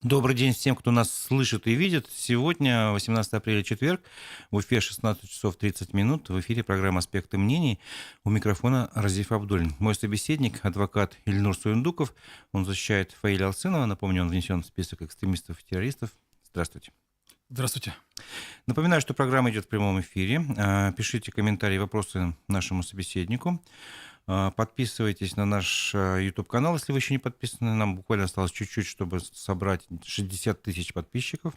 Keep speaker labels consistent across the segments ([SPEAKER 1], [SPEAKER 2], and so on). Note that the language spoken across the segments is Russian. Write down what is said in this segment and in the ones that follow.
[SPEAKER 1] Добрый день всем, кто нас слышит и видит. Сегодня, 18 апреля, четверг, в Уфе 16 часов 30 минут. В эфире программа «Аспекты мнений». У микрофона Разиф Абдуллин. Мой собеседник, адвокат Ильнур Суюндуков. Он защищает Фаиля Алсынова. Напомню, он внесен в список экстремистов и террористов. Здравствуйте.
[SPEAKER 2] Здравствуйте.
[SPEAKER 1] Напоминаю, что программа идет в прямом эфире. Пишите комментарии, вопросы нашему собеседнику. Подписывайтесь на наш YouTube-канал, если вы еще не подписаны. Нам буквально осталось чуть-чуть, чтобы собрать 60 тысяч подписчиков.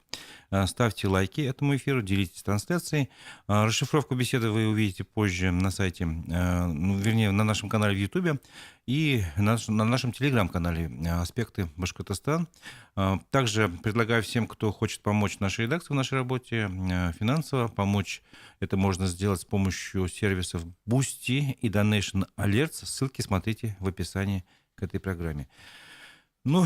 [SPEAKER 1] Ставьте лайки этому эфиру, делитесь трансляцией. Расшифровку беседы вы увидите позже на сайте, вернее, на нашем канале в YouTube и на нашем телеграм-канале «Аспекты Башкортостан». Также предлагаю всем, кто хочет помочь нашей редакции в нашей работе, финансово помочь. Это можно сделать с помощью сервисов Boosty и Donation Alerts. Ссылки смотрите в описании к этой программе. Ну,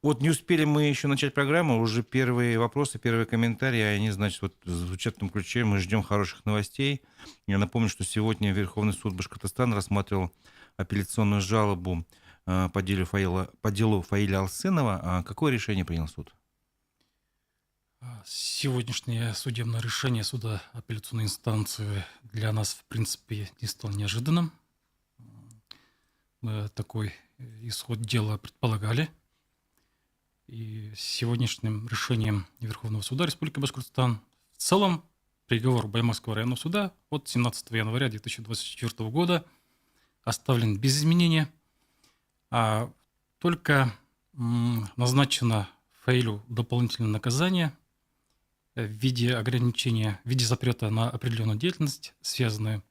[SPEAKER 1] вот не успели мы еще начать программу, уже первые вопросы, первые комментарии, они, значит, вот звучат в том ключе, мы ждем хороших новостей. Я напомню, что сегодня Верховный суд Башкортостана рассматривал апелляционную жалобу по делу Фаиля Алсынова. Какое решение принял суд?
[SPEAKER 2] Сегодняшнее судебное решение суда апелляционной инстанции для нас, в принципе, не стало неожиданным. Мы такой исход дела предполагали. И сегодняшним решением Верховного суда Республики Башкортостан в целом приговор Баймакского районного суда от 17 января 2024 года оставлен без изменения, а только назначено Фаилю дополнительное наказание в виде ограничения, в виде запрета на определенную деятельность, связанную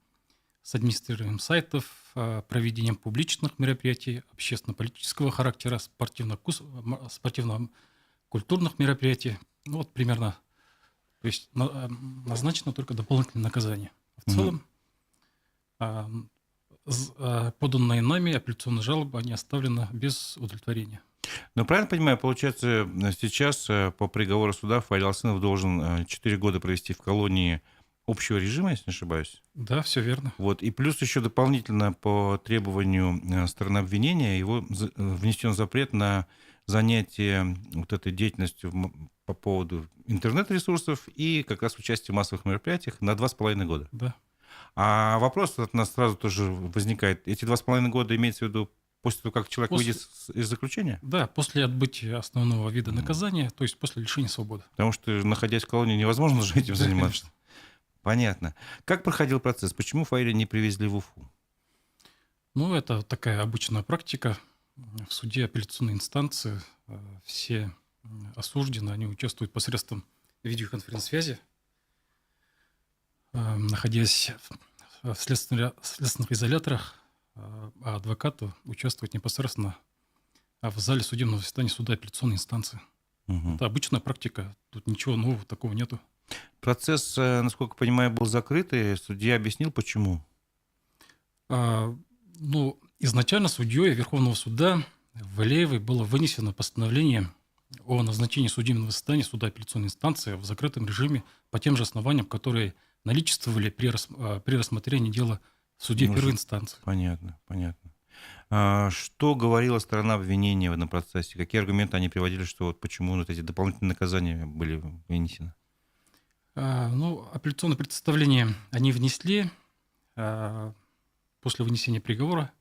[SPEAKER 2] с администрированием сайтов, проведением публичных мероприятий общественно-политического характера, спортивно-культурных мероприятий. Ну, вот примерно. То есть назначено только дополнительное наказание. В целом, поданные нами апелляционные жалобы, они оставлены без удовлетворения.
[SPEAKER 1] Ну, правильно понимаю, получается, сейчас по приговору суда Фаиль Алсынов должен 4 года провести в колонии общего режима, если не ошибаюсь?
[SPEAKER 2] Да, все верно.
[SPEAKER 1] Вот. И плюс еще дополнительно по требованию стороны обвинения его внесен запрет на занятие вот этой деятельностью по поводу интернет-ресурсов и как раз участие в массовых мероприятиях на 2,5 года.
[SPEAKER 2] Да.
[SPEAKER 1] А вопрос от нас сразу тоже возникает. Эти 2,5 года имеется в виду после того, как человек выйдет из заключения?
[SPEAKER 2] Да, после отбытия основного вида наказания, то есть после лишения свободы.
[SPEAKER 1] Потому что, находясь в колонии, невозможно же этим заниматься.
[SPEAKER 2] Конечно.
[SPEAKER 1] Понятно. Как проходил процесс? Почему Фаиля не привезли в Уфу?
[SPEAKER 2] Ну, это такая обычная практика. В суде апелляционной инстанции все осужденные, они участвуют посредством видеоконференц-связи, находясь в следственных изоляторах, а адвокаты участвуют непосредственно в зале судебного заседания суда апелляционной инстанции.
[SPEAKER 1] Угу.
[SPEAKER 2] Это обычная практика, тут ничего нового такого нету.
[SPEAKER 1] Процесс, насколько понимаю, был закрыт, и судья объяснил, почему.
[SPEAKER 2] Ну, изначально судьей Верховного суда Валеевой было вынесено постановление о назначении судебного заседания суда апелляционной инстанции в закрытом режиме по тем же основаниям, которые наличествовали при рассмотрении дела в суде первой инстанции.
[SPEAKER 1] Понятно, понятно. Что говорила сторона обвинения в этом процессе? Какие аргументы они приводили, что вот почему вот эти дополнительные наказания были вынесены?
[SPEAKER 2] Ну, апелляционное представление они внесли после вынесения приговора.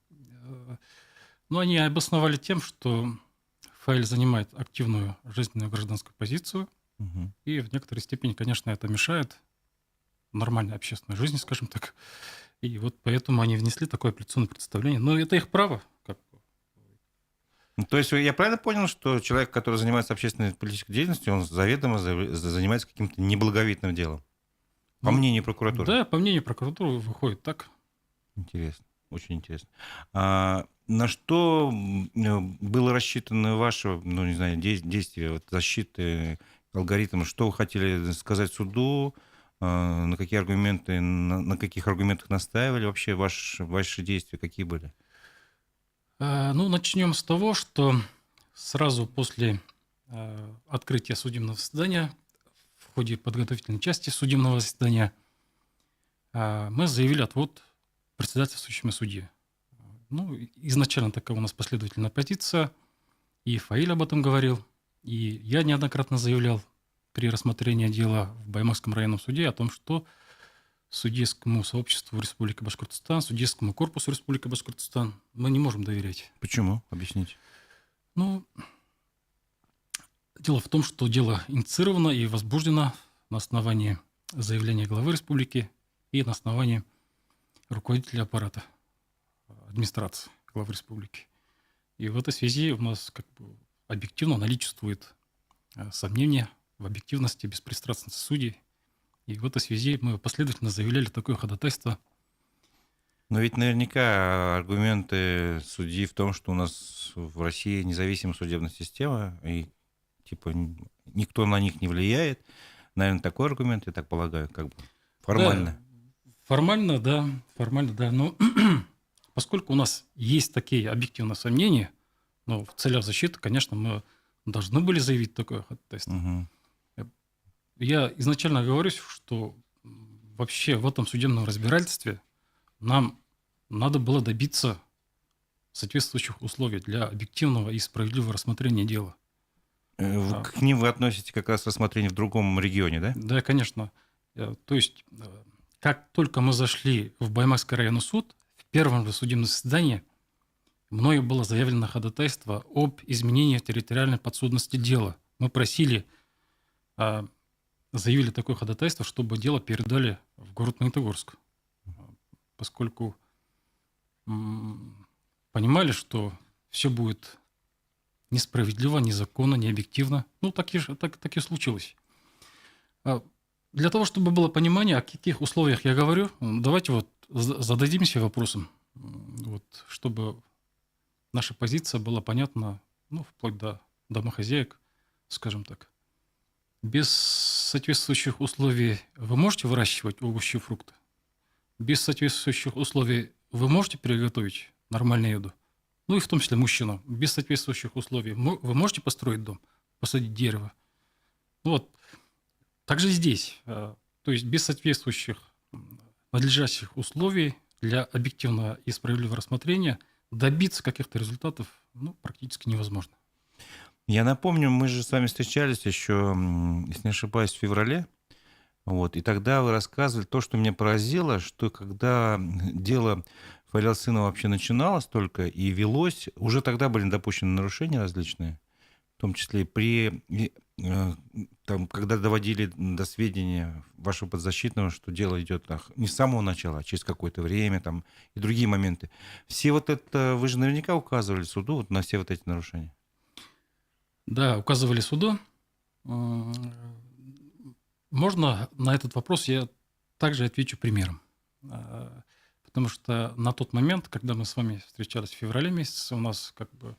[SPEAKER 2] Но они обосновали тем, что Фаиль занимает активную жизненную гражданскую позицию, и в некоторой степени, конечно, это мешает нормальной общественной жизни, скажем так. И вот поэтому они внесли такое апелляционное представление. Но это их право.
[SPEAKER 1] То есть я правильно понял, что человек, который занимается общественной политической деятельностью, он заведомо занимается каким-то неблаговидным делом? По мнению прокуратуры?
[SPEAKER 2] Да, по мнению прокуратуры выходит так.
[SPEAKER 1] Интересно, очень интересно. На что было рассчитано ваше, ну, не знаю, действие вот, защиты, алгоритм? Что вы хотели сказать суду? На какие аргументы, на каких аргументах настаивали? Вообще ваши действия какие были?
[SPEAKER 2] Ну, начнем с того, что сразу после открытия судебного заседания, в ходе подготовительной части судебного заседания, мы заявили отвод председательствующему судье. Ну, изначально такая у нас последовательная позиция, и Фаиль об этом говорил. И я неоднократно заявлял при рассмотрении дела в Баймакском районном суде о том, что судейскому сообществу Республики Башкортостан, судейскому корпусу Республики Башкортостан мы не можем доверять.
[SPEAKER 1] Почему? Объясните.
[SPEAKER 2] Ну, дело в том, что дело инициировано и возбуждено на основании заявления главы республики и на основании руководителя аппарата администрации главы республики. И в этой связи у нас как бы объективно наличествует сомнения в объективности и беспристрастности судей. И в этой связи мы последовательно заявляли такое ходатайство.
[SPEAKER 1] Но ведь наверняка аргументы судьи в том, что у нас в России независимая судебная система, и типа никто на них не влияет. Наверное, такой аргумент, я так полагаю, как бы формально.
[SPEAKER 2] Да, формально, да. Но поскольку у нас есть такие объективные сомнения, но в целях защиты, конечно, мы должны были заявить такое ходатайство.
[SPEAKER 1] Мгм.
[SPEAKER 2] Я изначально говорю, что вообще в этом судебном разбирательстве нам надо было добиться соответствующих условий для объективного и справедливого рассмотрения дела.
[SPEAKER 1] К ним вы относите как раз рассмотрение в другом регионе, да?
[SPEAKER 2] Да, конечно. То есть, как только мы зашли в Баймакский районный суд, в первом же судебном заседании мною было заявлено ходатайство об изменении территориальной подсудности дела. Мы просили, заявили такое ходатайство, чтобы дело передали в город Магнитогорск, поскольку понимали, что все будет несправедливо, незаконно, необъективно. Ну, так и случилось. Для того, чтобы было понимание, о каких условиях я говорю, давайте вот зададимся вопросом, вот, чтобы наша позиция была понятна, ну, вплоть до домохозяек, скажем так. Без соответствующих условий вы можете выращивать овощи и фрукты? Без соответствующих условий вы можете приготовить нормальную еду? Ну и в том числе мужчина. Без соответствующих условий вы можете построить дом, посадить дерево? Ну вот. Также здесь. То есть без соответствующих надлежащих условий для объективного и справедливого рассмотрения добиться каких-то результатов практически невозможно.
[SPEAKER 1] Я напомню, мы же с вами встречались еще, если не ошибаюсь, в феврале. Вот, и тогда вы рассказывали то, что меня поразило, что когда дело Фаиля Алсынова вообще начиналось только и велось, уже тогда были допущены нарушения различные, в том числе когда доводили до сведения вашего подзащитного, что дело идет не с самого начала, а через какое-то время, там, и другие моменты. Все вот это, вы же наверняка указывали суду вот на все вот эти нарушения.
[SPEAKER 2] Да, указывали суду. Можно на этот вопрос я также отвечу примером. Потому что на тот момент, когда мы с вами встречались в феврале месяце, у нас как бы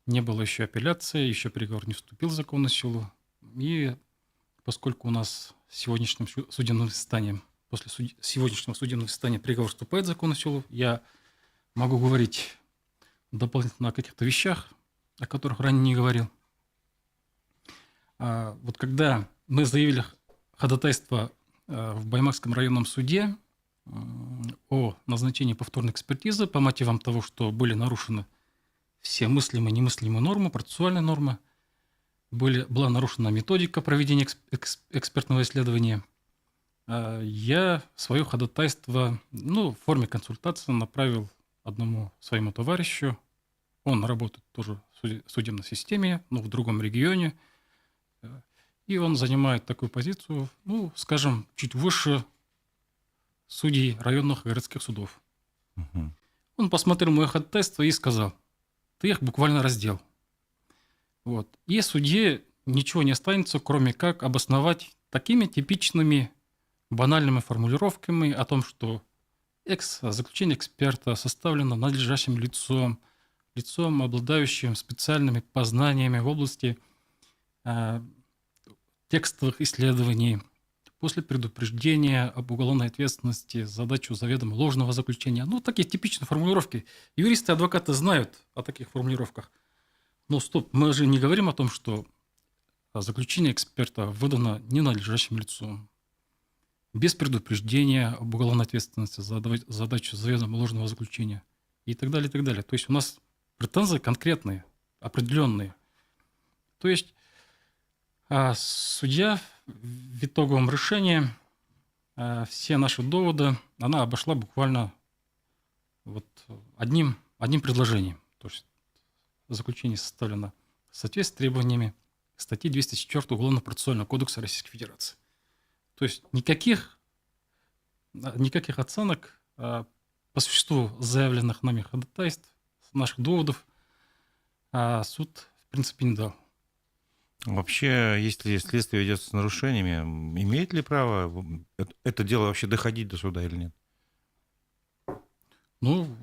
[SPEAKER 2] не было еще апелляции, еще приговор не вступил в законную силу. И поскольку у нас сегодняшним судебным заседанием, после сегодняшнего судебного заседания приговор вступает в законную силу, я могу говорить дополнительно о каких-то вещах, о которых ранее не говорил. Вот когда мы заявили ходатайство в Баймакском районном суде о назначении повторной экспертизы по мотивам того, что были нарушены все мыслимые и немыслимые нормы, процессуальные нормы, была нарушена методика проведения экспертного исследования, я свое ходатайство в форме консультации направил одному своему товарищу. Он работает тоже в судебной системе, но в другом регионе. И он занимает такую позицию, скажем, чуть выше судей районных и городских судов.
[SPEAKER 1] Угу.
[SPEAKER 2] Он посмотрел мое ходатайство и сказал: ты их буквально раздел. Вот. И судье ничего не останется, кроме как обосновать такими типичными банальными формулировками о том, что заключение эксперта составлено надлежащим лицом, обладающим специальными познаниями в области текстовых исследований, после предупреждения об уголовной ответственности за задачу заведомо ложного заключения. Такие типичные формулировки. Юристы и адвокаты знают о таких формулировках. Но стоп, мы же не говорим о том, что заключение эксперта выдано ненадлежащим лицом, без предупреждения об уголовной ответственности за задачу заведомо ложного заключения и так далее, и так далее. То есть у нас претензии конкретные, определенные. То есть А судья в итоговом решении все наши доводы она обошла буквально вот одним предложением. То есть заключение составлено в соответствии с требованиями статьи 204 Уголовно-процессуального кодекса Российской Федерации. То есть никаких оценок по существу заявленных нами ходатайств, наших доводов суд в принципе не дал.
[SPEAKER 1] Вообще, если следствие ведется с нарушениями, имеет ли право это дело вообще доходить до суда или нет?
[SPEAKER 2] Ну,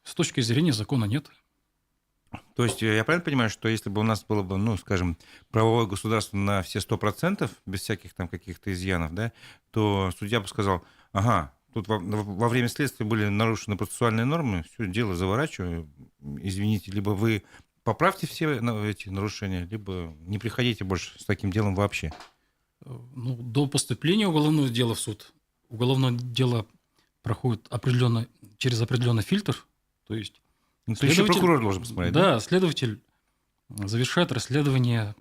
[SPEAKER 2] с точки зрения закона нет.
[SPEAKER 1] То есть я правильно понимаю, что если бы у нас было бы, ну, скажем, правовое государство на все 100%, без всяких там каких-то изъянов, да, то судья бы сказал, ага, тут во время следствия были нарушены процессуальные нормы, все, дело заворачиваю, извините, либо вы поправьте все эти нарушения, либо не приходите больше с таким делом вообще.
[SPEAKER 2] Ну, до поступления уголовного дела в суд уголовное дело проходит через определенный фильтр, то есть
[SPEAKER 1] Ну, то еще прокурор должен посмотреть, да?
[SPEAKER 2] да, следователь завершает расследование,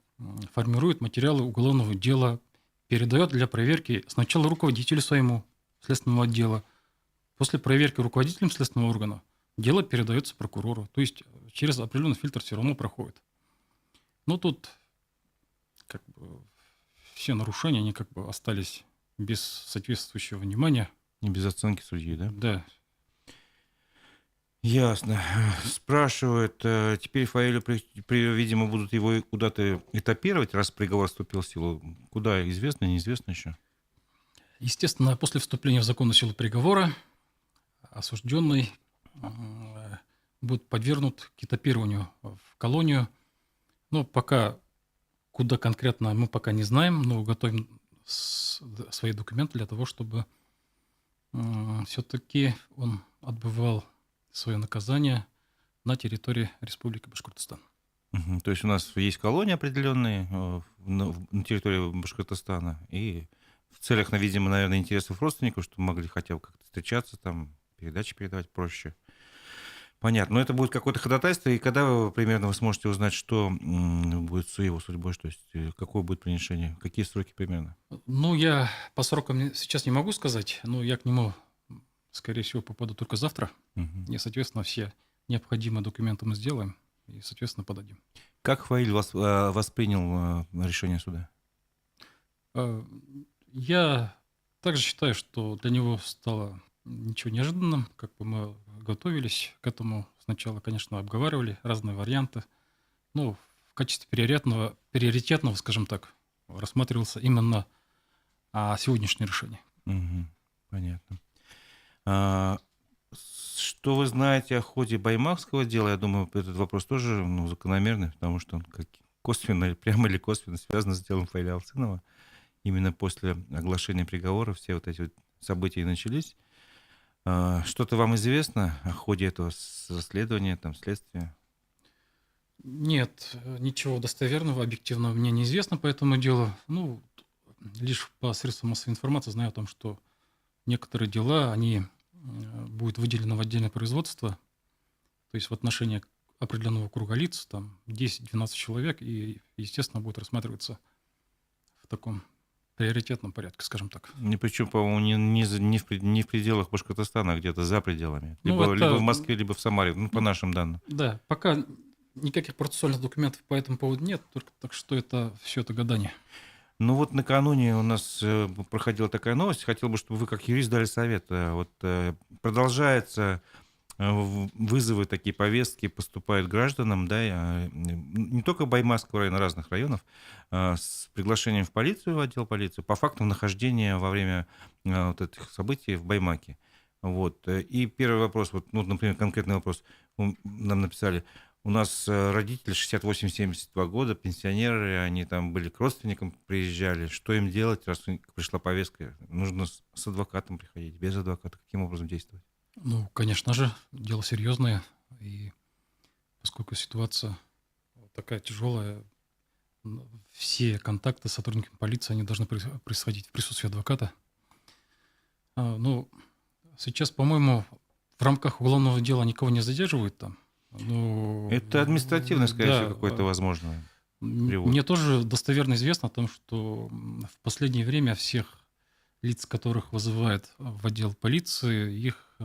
[SPEAKER 2] формирует материалы уголовного дела, передает для проверки сначала руководителю своему следственного отдела, после проверки руководителем следственного органа дело передается прокурору. То есть через определенный фильтр все равно проходит. Но тут как бы все нарушения, они как бы остались без соответствующего внимания.
[SPEAKER 1] Не без оценки судьи, да?
[SPEAKER 2] Да.
[SPEAKER 1] Ясно. Спрашивают, теперь Фаэлю, видимо, будут его куда-то этапировать, раз приговор вступил в силу. Куда, известно, неизвестно еще?
[SPEAKER 2] Естественно, после вступления в законную силу приговора осужденный будет подвергнут к этапированию в колонию. Но пока куда конкретно мы пока не знаем, но готовим свои документы для того, чтобы все-таки он отбывал свое наказание на территории Республики Башкортостан.
[SPEAKER 1] То есть у нас есть колонии определенные на территории Башкортостана, и в целях, видимо, наверное, интересов родственников, чтобы могли хотя бы как-то встречаться, там, передачи передавать проще. Понятно. Но это будет какое-то ходатайство, и когда примерно вы сможете узнать, что будет с его судьбой, то есть какое будет приношение, какие сроки примерно?
[SPEAKER 2] Ну, я по срокам сейчас не могу сказать, но я к нему, скорее всего, попаду только завтра. И, соответственно, все необходимые документы мы сделаем и, соответственно, подадим.
[SPEAKER 1] Как Фаиль воспринял решение суда?
[SPEAKER 2] Я также считаю, что для него стало ничего неожиданным. Как бы мы готовились к этому. Сначала, конечно, обговаривали разные варианты. Но в качестве приоритетного, скажем так, рассматривался именно сегодняшнее решение.
[SPEAKER 1] Понятно. Что вы знаете о ходе баймакского дела? Я думаю, этот вопрос тоже закономерный, потому что он косвенно, прямо или косвенно связан с делом Фаиля Алсынова. Именно после оглашения приговора все вот эти вот события и начались. Что-то вам известно о ходе этого расследования, следствия?
[SPEAKER 2] Нет, ничего достоверного, объективного мне неизвестно по этому делу. Ну, лишь по средствам массовой информации знаю о том, что некоторые дела, они будут выделены в отдельное производство, то есть в отношении определенного круга лиц, там 10-12 человек, и, естественно, будет рассматриваться в таком приоритетном порядке, скажем так.
[SPEAKER 1] И причем, по-моему, не в пределах Башкортостана, а где-то за пределами. Либо в Москве, либо в Самаре, по нашим данным.
[SPEAKER 2] Да, пока никаких процессуальных документов по этому поводу нет, только так что это все это гадание.
[SPEAKER 1] Ну вот накануне у нас проходила такая новость. Хотел бы, чтобы вы как юрист дали совет. Вот продолжается вызовы, такие повестки поступают гражданам, да, не только Баймакского района, разных районов, с приглашением в полицию, в отдел полиции, по фактам нахождения во время вот этих событий в Баймаке. Вот. И первый вопрос, например, конкретный вопрос, нам написали, у нас родители 68-72 года, пенсионеры, они там были к родственникам, приезжали. Что им делать, раз пришла повестка? Нужно с адвокатом приходить, без адвоката. Каким образом действовать?
[SPEAKER 2] Ну, конечно же, дело серьезное. И поскольку ситуация такая тяжелая, все контакты с сотрудниками полиции, они должны происходить в присутствии адвоката. Ну, сейчас, по-моему, в рамках уголовного дела никого не задерживают там.
[SPEAKER 1] Это административное, скорее всего, какое-то возможно. привод?
[SPEAKER 2] Мне тоже достоверно известно о том, что в последнее время всех лиц, которых вызывают в отдел полиции, их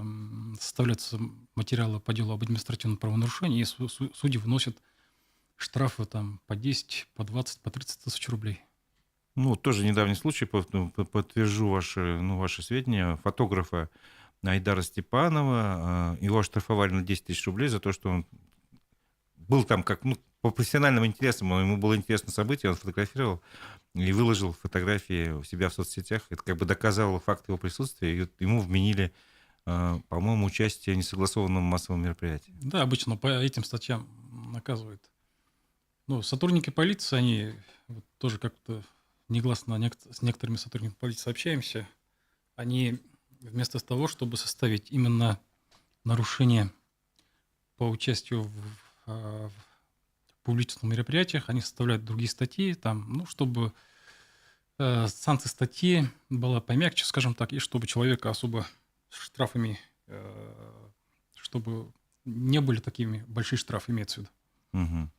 [SPEAKER 2] составляются материалы по делу об административном правонарушении, и судьи выносят штрафы там по 10, по 20, по 30 тысяч рублей.
[SPEAKER 1] Ну, вот тоже недавний случай, подтвержу ваши сведения. Фотографа Айдара Степанова, его оштрафовали на 10 тысяч рублей за то, что он был там по профессиональным интересам, ему было интересно событие, он фотографировал и выложил фотографии у себя в соцсетях. Это как бы доказало факт его присутствия, и вот ему вменили, по-моему, участие в несогласованном массовом мероприятии.
[SPEAKER 2] Да, обычно по этим статьям наказывают. Ну, сотрудники полиции, они вот тоже как-то негласно с некоторыми сотрудниками полиции общаемся, они вместо того, чтобы составить именно нарушение по участию в публичных мероприятиях, они составляют другие статьи, там, ну, чтобы санкция статьи была помягче, скажем так, и чтобы человека особо с штрафами, чтобы не были такими большие штрафы, имеется в виду.
[SPEAKER 1] Мгм.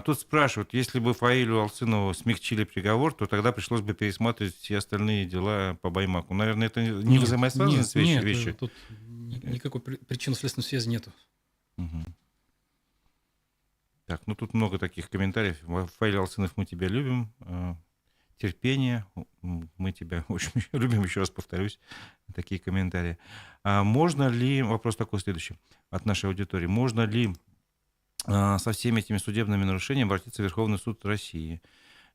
[SPEAKER 1] Тут спрашивают, если бы Фаилю Алсынову смягчили приговор, то тогда пришлось бы пересматривать все остальные дела по Баймаку. Наверное, это не
[SPEAKER 2] Нет,
[SPEAKER 1] взаимосвязанные
[SPEAKER 2] нет, нет,
[SPEAKER 1] вещи?
[SPEAKER 2] тут никакой причинно-следственной связи нету.
[SPEAKER 1] Мгм. Так, ну тут много таких комментариев. Фаиль Алсынов, мы тебя любим. Терпение. Мы тебя очень любим, еще раз повторюсь, такие комментарии. Можно ли, вопрос такой следующий от нашей аудитории, можно ли со всеми этими судебными нарушениями обратиться в Верховный суд России?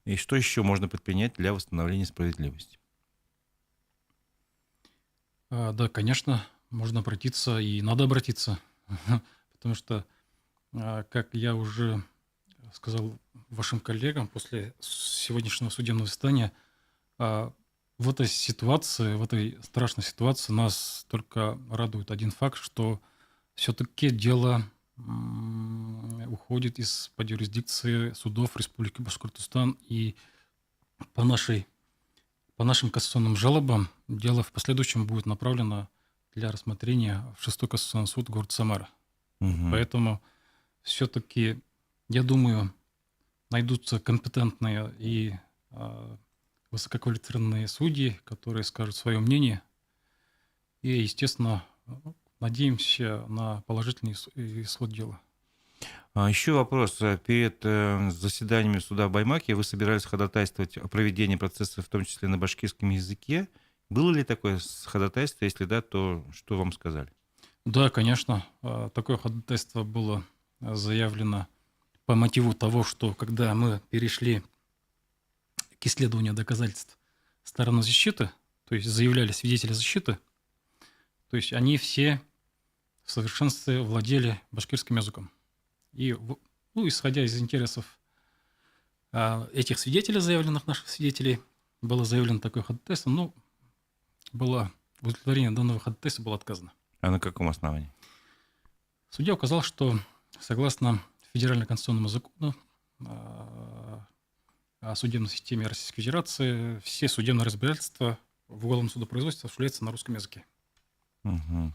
[SPEAKER 1] И что еще можно предпринять для восстановления справедливости?
[SPEAKER 2] Да, конечно, можно обратиться и надо обратиться, потому что, как я уже сказал вашим коллегам после сегодняшнего судебного заседания, в этой ситуации, в этой страшной ситуации нас только радует один факт, что все-таки дело уходит из-под юрисдикции судов Республики Башкортостан, и по нашим кассационным жалобам дело в последующем будет направлено для рассмотрения в 6-й кассационный суд города Самара.
[SPEAKER 1] Мгм.
[SPEAKER 2] Поэтому все-таки, я думаю, найдутся компетентные и высококвалифицированные судьи, которые скажут свое мнение. И, естественно, надеемся на положительный исход дела.
[SPEAKER 1] Еще вопрос. Перед заседаниями суда в Баймаке вы собирались ходатайствовать о проведении процесса, в том числе на башкирском языке. Было ли такое ходатайство? Если да, то что вам сказали?
[SPEAKER 2] Да, конечно, такое ходатайство было заявлено по мотиву того, что когда мы перешли к исследованию доказательств стороны защиты, то есть заявляли свидетели защиты, то есть они все в совершенстве владели башкирским языком. И, исходя из интересов этих свидетелей, заявленных наших свидетелей, было заявлено такое ходатайство, но было удовлетворение данного ходатайства было отказано.
[SPEAKER 1] А на каком основании?
[SPEAKER 2] Судья указал, что согласно федеральному конституционному закону о судебной системе Российской Федерации, все судебные разбирательства в уголовном судопроизводстве осуществляются на русском языке.
[SPEAKER 1] Угу.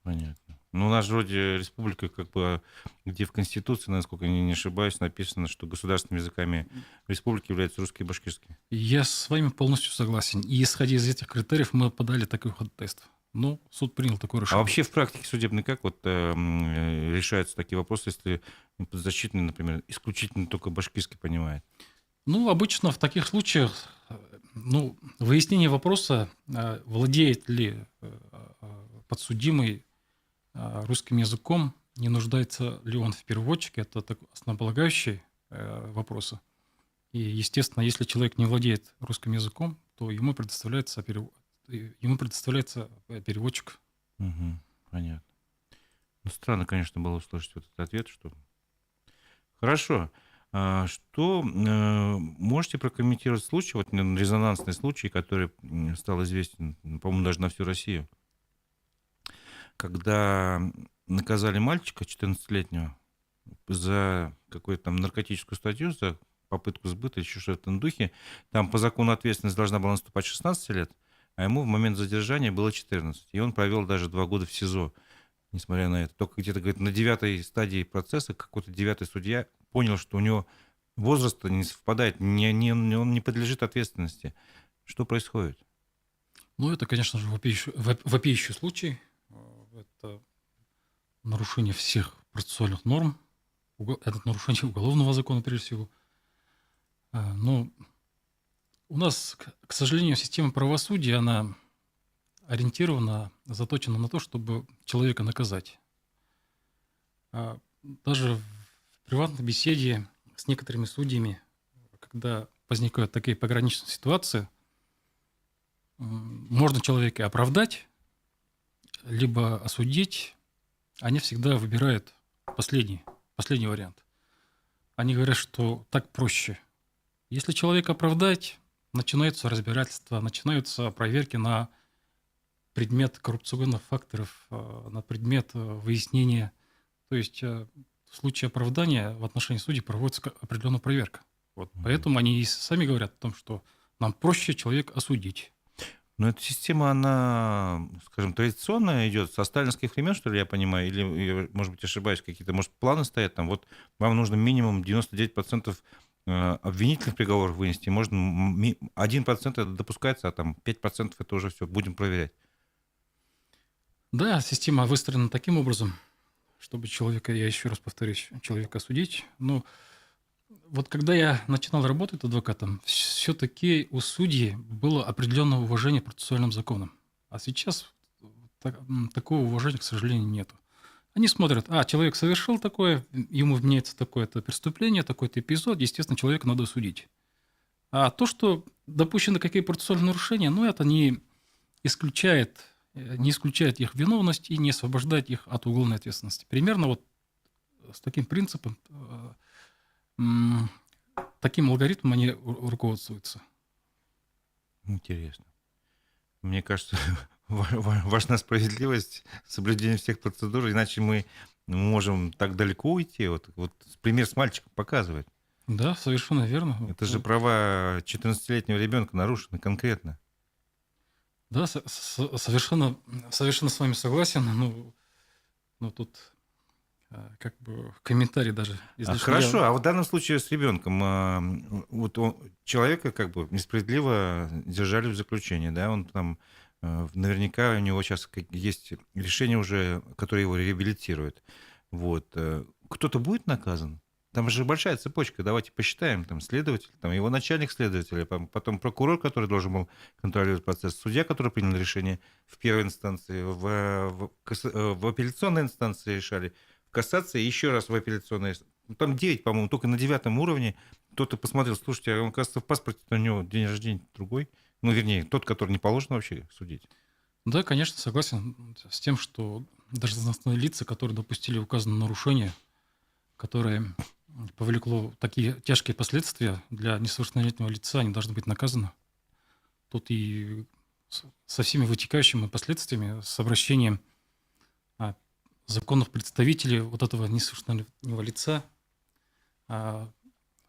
[SPEAKER 1] Понятно. Ну, у нас же вроде республика, как бы, где в Конституции, насколько я не ошибаюсь, написано, что государственными языками республики являются русский и башкирский.
[SPEAKER 2] Я с вами полностью согласен. И исходя из этих критериев мы подали такое ходатайство. Но суд принял такое
[SPEAKER 1] А
[SPEAKER 2] решение.
[SPEAKER 1] вообще в практике судебной как решаются такие вопросы, если подзащитный, например, исключительно только башкирский понимает?
[SPEAKER 2] Обычно в таких случаях, выяснение вопроса, владеет ли подсудимый русским языком, не нуждается ли он в переводчике, это основополагающие вопросы. И, естественно, если человек не владеет русским языком, то ему предоставляется переводчик.
[SPEAKER 1] Угу, понятно. Ну, странно, конечно, было услышать вот этот ответ, что... Хорошо. Что можете прокомментировать случай, вот резонансный случай, который стал известен, по-моему, даже на всю Россию, когда наказали мальчика 14-летнего за какую-то там наркотическую статью, за попытку сбыта, еще что-то в этом духе. Там по закону ответственность должна была наступать 16 лет, а ему в момент задержания было 14. И он провел даже 2 года в СИЗО. несмотря на это. Только где-то, говорит, на 9-й стадии процесса какой-то 9-й судья понял, что у него возраст не совпадает, он не подлежит ответственности. Что происходит?
[SPEAKER 2] Ну, это, конечно же, вопиющий случай. Это нарушение всех процессуальных норм, это нарушение уголовного закона, прежде всего. Но у нас, к сожалению, система правосудия, она ориентирована, заточена на то, чтобы человека наказать. Даже в приватной беседе с некоторыми судьями, когда возникают такие пограничные ситуации, можно человека оправдать, либо осудить. Они всегда выбирают последний вариант. Они говорят, что так проще. Если человека оправдать, начинаются разбирательства, начинаются проверки на предмет коррупционных факторов, на предмет выяснения. То есть в случае оправдания в отношении судей проводится определенная проверка. Вот. Поэтому они и сами говорят о том, что нам проще человека осудить.
[SPEAKER 1] Но эта система, она, скажем, традиционная идет со сталинских времен, что ли, я понимаю, или, может быть, ошибаюсь, какие-то, может, планы стоят там, вот вам нужно минимум 99% обвинительных приговоров вынести, можно 1% это допускается, а там 5% это уже все, будем проверять.
[SPEAKER 2] Да, система выстроена таким образом, чтобы человека, я еще раз повторюсь, человека осудить. Но вот когда я начинал работать адвокатом, все-таки у судей было определенное уважение к процессуальным законам. А сейчас такого уважения, к сожалению, нету. Они смотрят, человек совершил такое, ему вменяется такое-то преступление, такой-то эпизод, естественно, человека надо судить. А то, что допущены какие процессуальные нарушения, это не исключает их виновность и не освобождает их от уголовной ответственности. Примерно вот с таким принципом, таким алгоритмом они руководствуются.
[SPEAKER 1] Интересно. Мне кажется, важна справедливость, соблюдение всех процедур, иначе мы можем так далеко уйти. Вот пример с мальчиком показывает.
[SPEAKER 2] Да, совершенно верно.
[SPEAKER 1] Это же права 14-летнего ребенка нарушены конкретно.
[SPEAKER 2] Да, совершенно с вами согласен. Но тут как бы комментарий даже излишне.
[SPEAKER 1] Хорошо, а в данном случае с ребенком, человека как бы несправедливо держали в заключении, да, он там наверняка у него сейчас есть решение уже, которое его реабилитирует. Вот. Кто-то будет наказан? Там же большая цепочка, давайте посчитаем. Там следователь, там его начальник следователя, потом прокурор, который должен был контролировать процесс, судья, который принял решение в первой инстанции, в апелляционной инстанции решали, в кассации, еще раз в апелляционной. Там 9, по-моему, только на 9 уровне кто-то посмотрел, слушайте, а он, кажется, в паспорте у него день рождения другой. Вернее, тот, который не положено вообще судить.
[SPEAKER 2] Да, конечно, согласен с тем, что должностные лица, которые допустили указанное нарушение, которое повлекло такие тяжкие последствия для несовершеннолетнего лица, они должны быть наказаны. Тут и со всеми вытекающими последствиями, с обращением законных представителей вот этого несовершеннолетнего лица,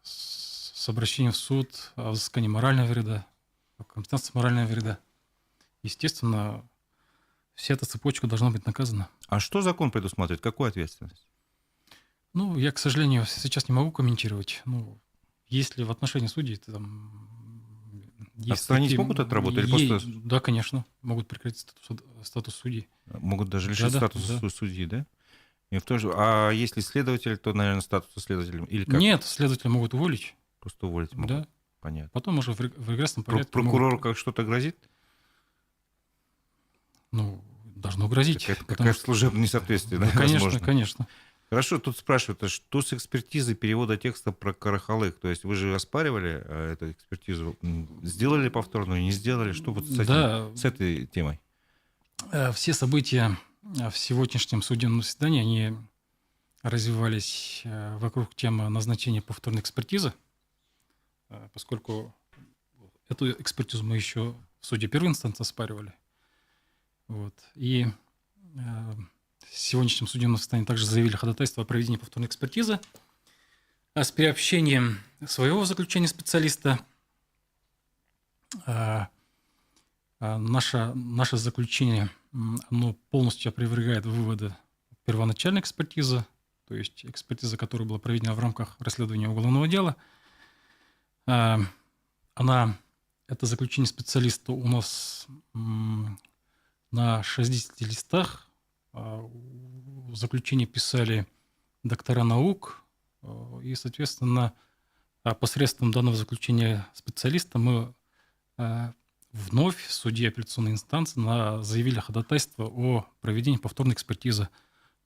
[SPEAKER 2] с обращением в суд о взыскании морального вреда, о компенсации морального вреда. Естественно, вся эта цепочка должна быть наказана.
[SPEAKER 1] А что закон предусматривает? Какую ответственность?
[SPEAKER 2] Я, к сожалению, сейчас не могу комментировать. Если в отношении судей там
[SPEAKER 1] отстранить могут от работы? Или просто...
[SPEAKER 2] Да, конечно. Могут прекратить статус судьи.
[SPEAKER 1] Могут даже лишить статуса судьи, да? И а если следователь, то, наверное, статуса следователя? Или как?
[SPEAKER 2] Нет, следователя могут уволить.
[SPEAKER 1] Просто уволить могут?
[SPEAKER 2] Да.
[SPEAKER 1] Понятно.
[SPEAKER 2] Потом уже в регрессном порядке...
[SPEAKER 1] Прокурору как что-то грозит?
[SPEAKER 2] Должно грозить.
[SPEAKER 1] Какое-то служебное несоответствие, да?
[SPEAKER 2] Конечно,
[SPEAKER 1] возможно.
[SPEAKER 2] конечно.
[SPEAKER 1] Хорошо, тут спрашивают, а что с экспертизой перевода текста про Карахалык? То есть вы же оспаривали эту экспертизу? Сделали повторную, не сделали? Что вот с этой темой?
[SPEAKER 2] Все события в сегодняшнем судебном заседании, они развивались вокруг темы назначения повторной экспертизы, поскольку эту экспертизу мы еще в суде первой инстанции оспаривали. Вот. И в сегодняшнем судебном заседании также заявили ходатайство о проведении повторной экспертизы с приобщением своего заключения специалиста. Наше заключение, оно полностью опровергает выводы первоначальная экспертиза, то есть экспертиза, которая была проведена в рамках расследования уголовного дела. А, это заключение специалиста у нас на 60 листах. В заключении писали доктора наук, и, соответственно, посредством данного заключения специалиста мы вновь в суде апелляционной инстанции заявили ходатайство о проведении повторной экспертизы.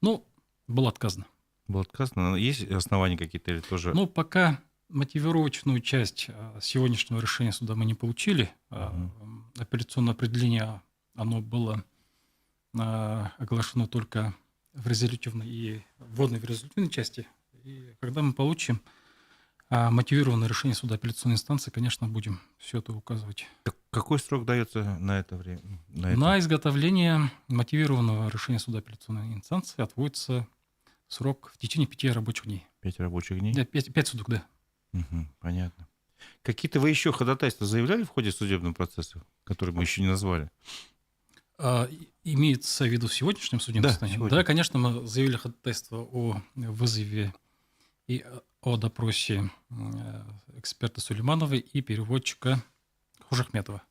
[SPEAKER 2] Ну, было отказано.
[SPEAKER 1] Было отказано. Но есть основания какие-то или тоже?
[SPEAKER 2] Ну, пока мотивировочную часть сегодняшнего решения суда мы не получили. Апелляционное определение, оно было оглашено только в резолютивной и вводной в резолютивной части. И когда мы получим мотивированное решение суда апелляционной инстанции, конечно, будем все это указывать.
[SPEAKER 1] Какой срок дается на это время?
[SPEAKER 2] На изготовление мотивированного решения суда апелляционной инстанции отводится срок в течение 5 рабочих дней.
[SPEAKER 1] 5 рабочих дней?
[SPEAKER 2] Да, 5 суток, да.
[SPEAKER 1] Понятно. Какие-то вы еще ходатайства заявляли в ходе судебного процесса, который мы еще не назвали?
[SPEAKER 2] Имеется в виду в сегодняшнем судебном заседании?
[SPEAKER 1] Сегодня.
[SPEAKER 2] Да, конечно, мы заявили ходатайство о вызове и о допросе эксперта Сулеймановой и переводчика Хужахметова.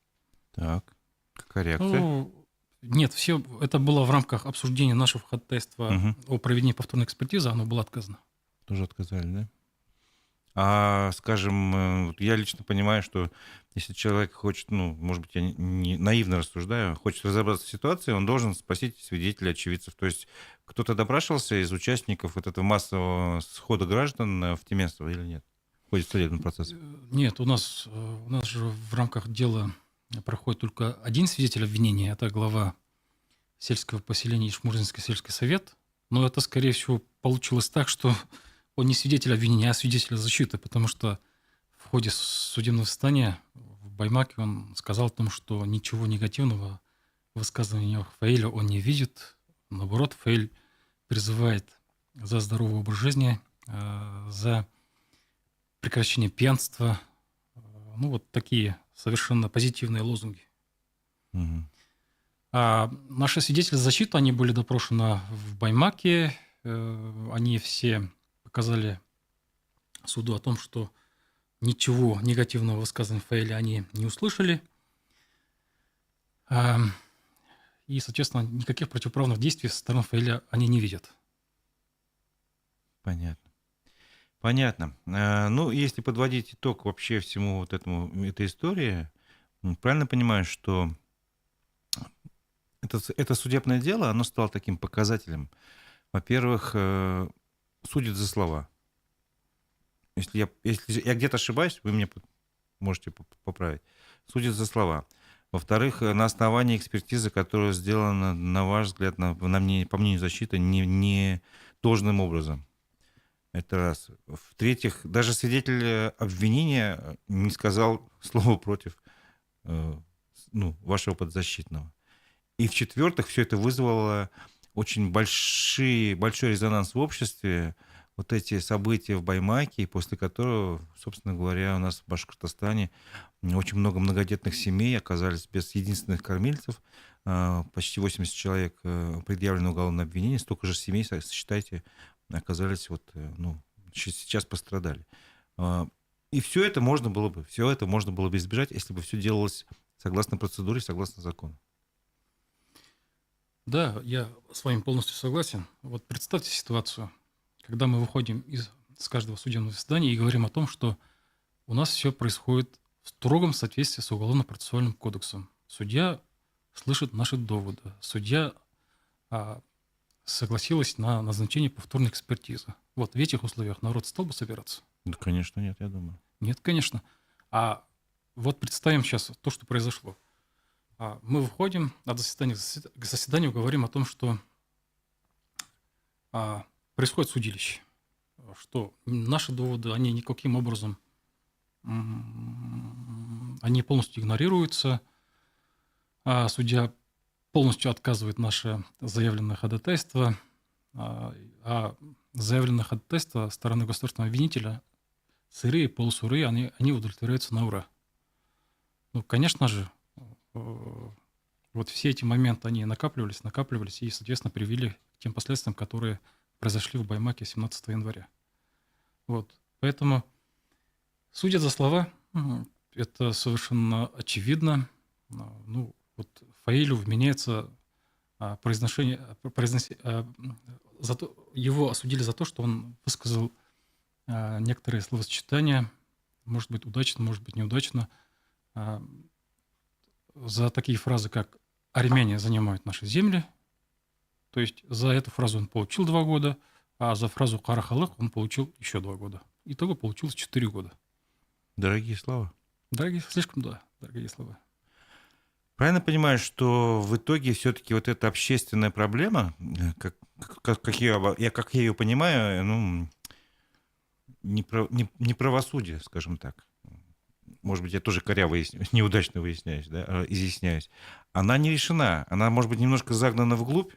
[SPEAKER 1] Так, какая реакция?
[SPEAKER 2] Ну, нет, все это было в рамках обсуждения нашего ходатайства о проведении повторной экспертизы, оно было отказано.
[SPEAKER 1] Тоже отказали, да? А, скажем, я лично понимаю, что если человек хочет, может быть, я не наивно рассуждаю, хочет разобраться в ситуации, он должен спросить свидетелей, очевидцев. То есть кто-то допрашивался из участников вот этого массового схода граждан в Тюменство или нет? В ходе судебного процесса?
[SPEAKER 2] Нет, у нас же в рамках дела проходит только один свидетель обвинения, это глава сельского поселения Ишмурзинский сельский совет. Но это, скорее всего, получилось так, что он не свидетель обвинения, а свидетель защиты, потому что в ходе судебного заседания в Баймаке он сказал о том, что ничего негативного в высказываниях Фаиля он не видит. Наоборот, Фаиль призывает за здоровый образ жизни, за прекращение пьянства. Ну, вот такие совершенно позитивные лозунги. А наши свидетели защиты, они были допрошены в Баймаке. Они все показали суду о том, что ничего негативного высказывания Фаиля они не услышали. И, соответственно, никаких противоправных действий со стороны Фаиля они не видят.
[SPEAKER 1] Понятно. Ну, если подводить итог вообще всему вот этой истории, правильно понимаю, что это судебное дело, оно стало таким показателем. Во-первых, судят за слова. Если я где-то ошибаюсь, вы меня можете поправить. Судят за слова. Во-вторых, на основании экспертизы, которая сделана, на ваш взгляд, по мнению защиты, не должным образом. Это раз. В-третьих, даже свидетель обвинения не сказал слова против вашего подзащитного. И в-четвертых, все это вызвало очень большой резонанс в обществе, вот эти события в Баймаке, после которого, собственно говоря, у нас в Башкортостане очень много многодетных семей оказались без единственных кормильцев. Почти 80 человек предъявлено уголовное обвинение, столько же семей, считайте, оказались сейчас пострадали. И все это можно было бы избежать, если бы все делалось согласно процедуре, согласно закону.
[SPEAKER 2] Да, я с вами полностью согласен. Вот представьте ситуацию, когда мы выходим с каждого судебного заседания и говорим о том, что у нас все происходит в строгом соответствии с Уголовно-процессуальным кодексом. Судья слышит наши доводы. Судья согласилась на назначение повторной экспертизы. Вот в этих условиях народ стал бы собираться?
[SPEAKER 1] Да, конечно, нет, я думаю.
[SPEAKER 2] Нет, конечно. А вот представим сейчас то, что произошло. Мы выходим от заседания к заседанию, говорим о том, что происходит судилище, что наши доводы, они никаким образом, они полностью игнорируются, судья полностью отказывает наше заявленное ходатайство, а заявленное ходатайство стороны государственного обвинителя сырые, полусырые, они удовлетворяются на ура. Ну, конечно же, вот все эти моменты, они накапливались и, соответственно, привели к тем последствиям, которые произошли в Баймаке 17 января. Вот. Поэтому, судя за слова, это совершенно очевидно. Ну, вот Фаилю вменяется его осудили за то, что он высказал некоторые словосочетания, может быть, удачно, может быть, неудачно, за такие фразы, как «армяне занимают наши земли». То есть за эту фразу он получил 2 года, а за фразу «карахалык» он получил еще 2 года. Итого получилось 4 года.
[SPEAKER 1] Дорогие слова.
[SPEAKER 2] Слишком, да, дорогие слова.
[SPEAKER 1] Правильно понимаю, что в итоге все-таки вот эта общественная проблема, как я ее понимаю, ну, не правосудие, скажем так. Может быть, я тоже коряво неудачно выясняюсь, да, изъясняюсь. Она не решена. Она, может быть, немножко загнана вглубь,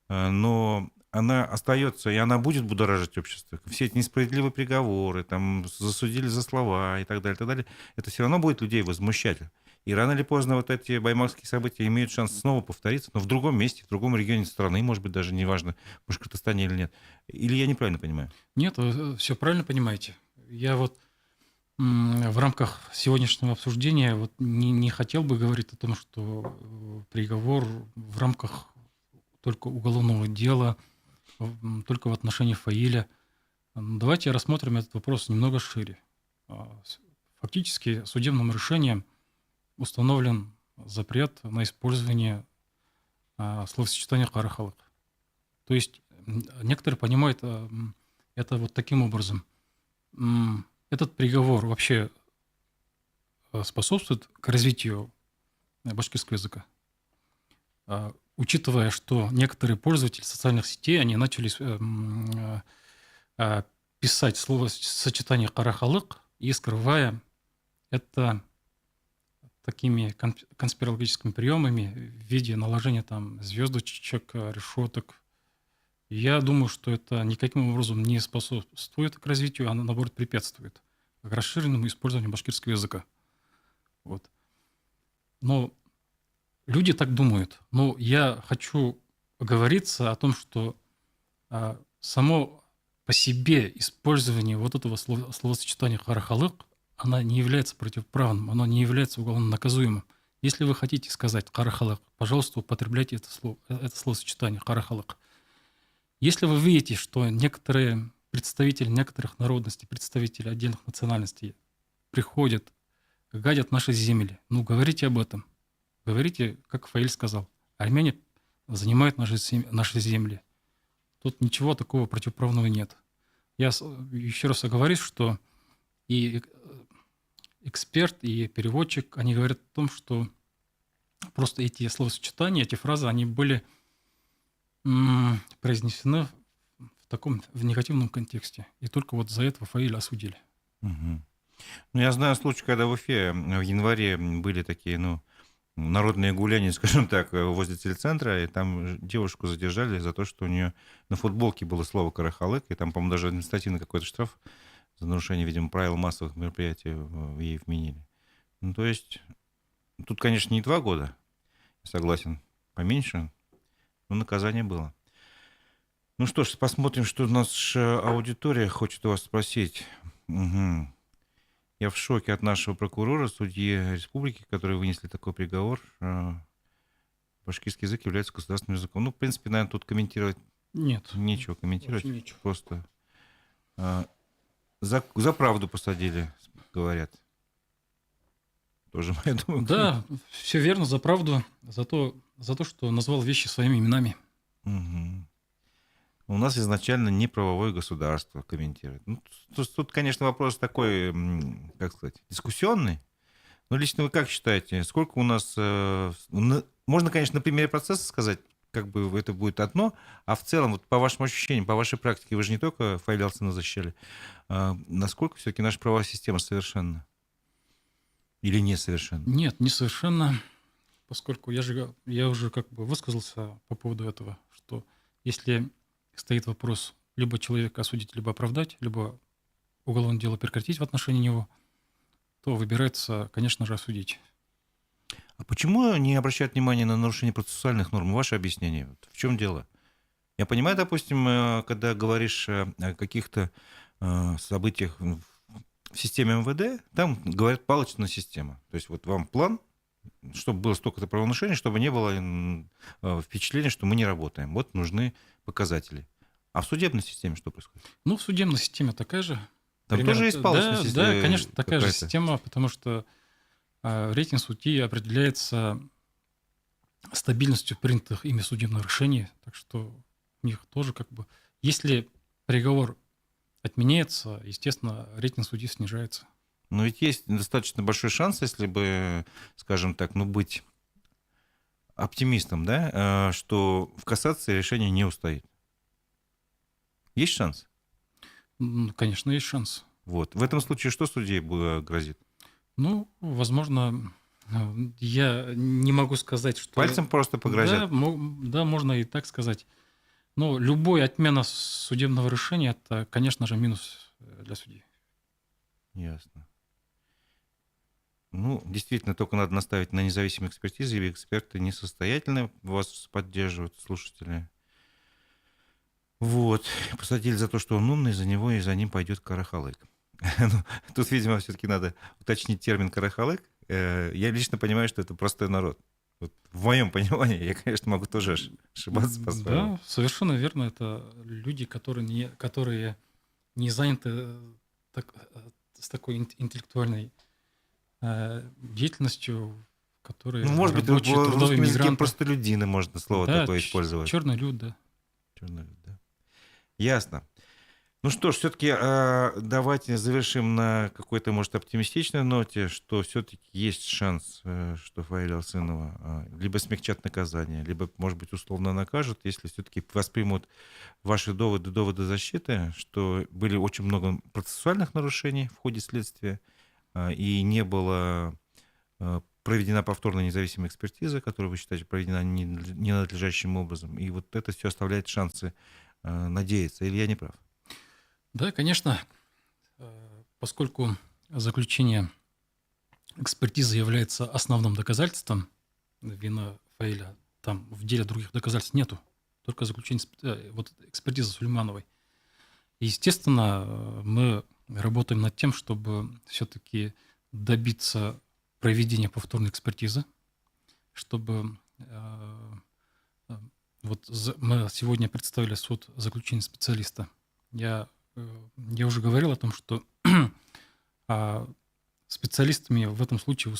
[SPEAKER 1] но она остается, и она будет будоражить общество. Все эти несправедливые приговоры, там, засудили за слова и так далее, это все равно будет людей возмущать. И рано или поздно вот эти баймакские события имеют шанс снова повториться, но в другом месте, в другом регионе страны, может быть, даже неважно, в Башкортостане или нет. Или я неправильно понимаю?
[SPEAKER 2] Нет, вы все правильно понимаете. Я вот в рамках сегодняшнего обсуждения вот не хотел бы говорить о том, что приговор в рамках только уголовного дела, только в отношении Фаиля. Давайте рассмотрим этот вопрос немного шире. Фактически судебным решением установлен запрет на использование словосочетания «карахалык». То есть некоторые понимают это вот таким образом. Этот приговор вообще способствует к развитию башкирского языка. Учитывая, что некоторые пользователи социальных сетей, они начали писать словосочетание «карахалык» и скрывая это такими конспирологическими приемами в виде наложения там звездочек, решеток. Я думаю, что это никаким образом не способствует к развитию, а наоборот препятствует к расширенному использованию башкирского языка. Вот. Но люди так думают. Но я хочу оговориться о том, что само по себе использование вот этого словосочетания «карахалык», она не является противоправным, оно не является уголовно наказуемым. Если вы хотите сказать «карахалык», пожалуйста, употребляйте это словосочетание «карахалык». Если вы видите, что некоторые представители некоторых народностей, представители отдельных национальностей приходят, гадят наши земли, ну, говорите об этом. Говорите, как Фаиль сказал, армяне занимают наши земли. Тут ничего такого противоправного нет. Я еще раз оговорюсь, что и эксперт, и переводчик, они говорят о том, что просто эти словосочетания, эти фразы, они были произнесены в негативном контексте. И только вот за это Фаиля осудили.
[SPEAKER 1] Угу. Ну, я знаю случай, когда в Уфе в январе были такие, ну, народные гуляния, скажем так, возле телецентра, и там девушку задержали за то, что у нее на футболке было слово «карахалык», и там, по-моему, даже административный какой-то штраф за нарушение, видимо, правил массовых мероприятий ей вменили. Ну, то есть, тут, конечно, не 2 года, согласен, поменьше, но наказание было. Ну что ж, посмотрим, что наша аудитория хочет у вас спросить. Угу. Я в шоке от нашего прокурора, судьи республики, которые вынесли такой приговор. Башкирский язык является государственным языком. Ну, в принципе, наверное, тут комментировать нечего комментировать.
[SPEAKER 2] Нечего.
[SPEAKER 1] Просто за правду посадили, говорят. Тоже моя думаю.
[SPEAKER 2] Да, все верно, за правду, за то, что назвал вещи своими именами.
[SPEAKER 1] Угу. У нас изначально не правовое государство, комментирует. Ну, тут, конечно, вопрос такой, как сказать, дискуссионный. Но лично вы как считаете, сколько у нас... Можно, конечно, на примере процесса сказать, как бы это будет одно, а в целом, вот по вашим ощущениям, по вашей практике, вы же не только Фаиля Алсына защищали, насколько все-таки наша правовая система совершенна? Или несовершенна?
[SPEAKER 2] Нет, несовершенно, поскольку я уже как бы высказался по поводу этого, что если стоит вопрос либо человека осудить, либо оправдать, либо уголовное дело прекратить в отношении него, то выбирается, конечно же, осудить.
[SPEAKER 1] А почему не обращают внимания на нарушение процессуальных норм? Ваше объяснение. В чем дело? Я понимаю, допустим, когда говоришь о каких-то событиях в системе МВД, там говорят палочная система. То есть вот вам план, чтобы было столько-то правонарушений, чтобы не было впечатления, что мы не работаем. Вот нужны показатели. А в судебной системе что происходит?
[SPEAKER 2] Ну, в судебной системе такая же.
[SPEAKER 1] Там
[SPEAKER 2] Примерно
[SPEAKER 1] тоже есть палочная
[SPEAKER 2] да,
[SPEAKER 1] система
[SPEAKER 2] да, конечно, такая же
[SPEAKER 1] какая-то?
[SPEAKER 2] система, потому что рейтинг судьи определяется стабильностью принятых ими судебных решений, так что у них тоже как бы... Если приговор отменяется, естественно, рейтинг судьи снижается.
[SPEAKER 1] Но ведь есть достаточно большой шанс, если бы, скажем так, ну, быть оптимистом, да, что в кассации решение не устоит. Есть шанс?
[SPEAKER 2] Конечно, есть шанс.
[SPEAKER 1] Вот. В этом случае что судье грозит?
[SPEAKER 2] Ну, возможно, я не могу сказать, что...
[SPEAKER 1] Пальцем просто погрозят?
[SPEAKER 2] Да, да, можно и так сказать. Но любая отмена судебного решения – это, конечно же, минус для судьи.
[SPEAKER 1] Ясно. Ну, действительно, только надо наставить на независимые экспертизы, и эксперты несостоятельны, вас поддерживают слушатели. Вот. Посадили за то, что он умный, за него и за ним пойдет карахалык. Ну, тут, видимо, все-таки надо уточнить термин карахалык. Я лично понимаю, что это простой народ. Вот в моем понимании, я, конечно, могу тоже ошибаться по-своему.
[SPEAKER 2] Да, совершенно верно. Это люди, которые не заняты с такой интеллектуальной деятельностью, которые
[SPEAKER 1] Ну, может быть, в
[SPEAKER 2] рабочие, трудовые
[SPEAKER 1] русском языке
[SPEAKER 2] мигранты.
[SPEAKER 1] простолюдины, можно слово
[SPEAKER 2] Да,
[SPEAKER 1] такое использовать.
[SPEAKER 2] черный люд, да.
[SPEAKER 1] Черный люд, да. Ясно. Ну что ж, все-таки давайте завершим на какой-то, может, оптимистичной ноте, что все-таки есть шанс, что Фаиля Алсынова либо смягчат наказание, либо, может быть, условно накажут, если все-таки воспримут ваши доводы защиты, что были очень много процессуальных нарушений в ходе следствия, и не было проведена повторная независимая экспертиза, которую вы считаете проведена ненадлежащим образом. И вот это все оставляет шансы надеяться. Или я не прав?
[SPEAKER 2] Да, конечно, поскольку заключение экспертизы является основным доказательством вины Фаиля, там в деле других доказательств нету, только заключение вот экспертизы Сулеймановой. Естественно, мы работаем над тем, чтобы все-таки добиться проведения повторной экспертизы, чтобы вот мы сегодня представили суд заключение специалиста. Я уже говорил о том, что специалистами в этом случае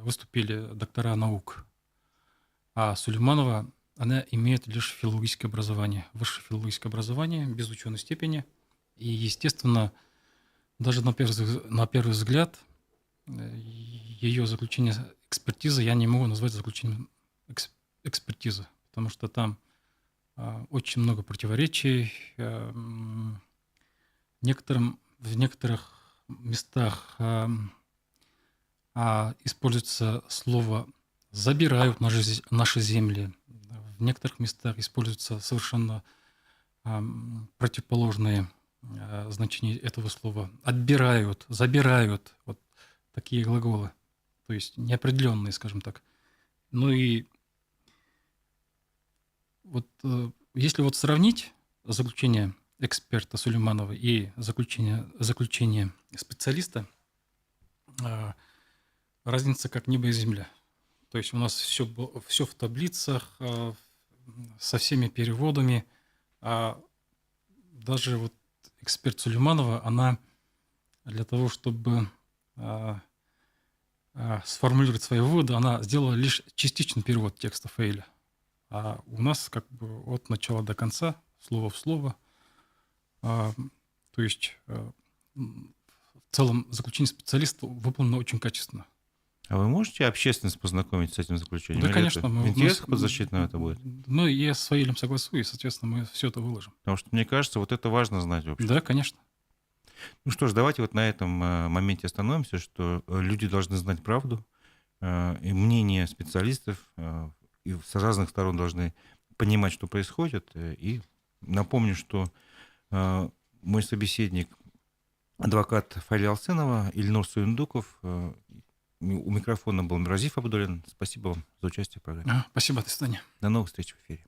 [SPEAKER 2] выступили доктора наук, а Сулейманова, она имеет лишь филологическое образование, высшее филологическое образование, без ученой степени. И, естественно, даже на первый взгляд ее заключение экспертизы я не могу назвать заключением экспертизы, потому что там очень много противоречий. В некоторых местах используется слово «забирают наши земли». В некоторых местах используются совершенно противоположные значения этого слова. «Отбирают», «забирают». Вот такие глаголы. То есть неопределенные, скажем так. Ну и вот если вот сравнить заключение эксперта Сулейманова и заключение специалиста, разница как небо и земля. То есть у нас все в таблицах, со всеми переводами. А даже вот эксперт Сулейманова, она для того, чтобы сформулировать свои выводы, она сделала лишь частичный перевод текста Фаиля. А у нас как бы от начала до конца, слово в слово. То есть в целом заключение специалиста выполнено очень качественно.
[SPEAKER 1] А вы можете общественность познакомить с этим заключением?
[SPEAKER 2] Да,
[SPEAKER 1] Или
[SPEAKER 2] конечно.
[SPEAKER 1] это в интересах подзащитного это будет?
[SPEAKER 2] Ну, я с Фаилем согласуюсь, соответственно, мы все это выложим.
[SPEAKER 1] Потому что, мне кажется, вот это важно знать вообще.
[SPEAKER 2] Да, конечно.
[SPEAKER 1] Ну что ж, давайте вот на этом моменте остановимся, что люди должны знать правду, и мнение специалистов и с разных сторон должны понимать, что происходит. И напомню, что мой собеседник, адвокат Фаиля Алсынова, Ильнур Суюндуков, у микрофона был Миразиф Абдуллин. Спасибо вам за участие в программе.
[SPEAKER 2] Спасибо, до свидания.
[SPEAKER 1] До новых встреч в эфире.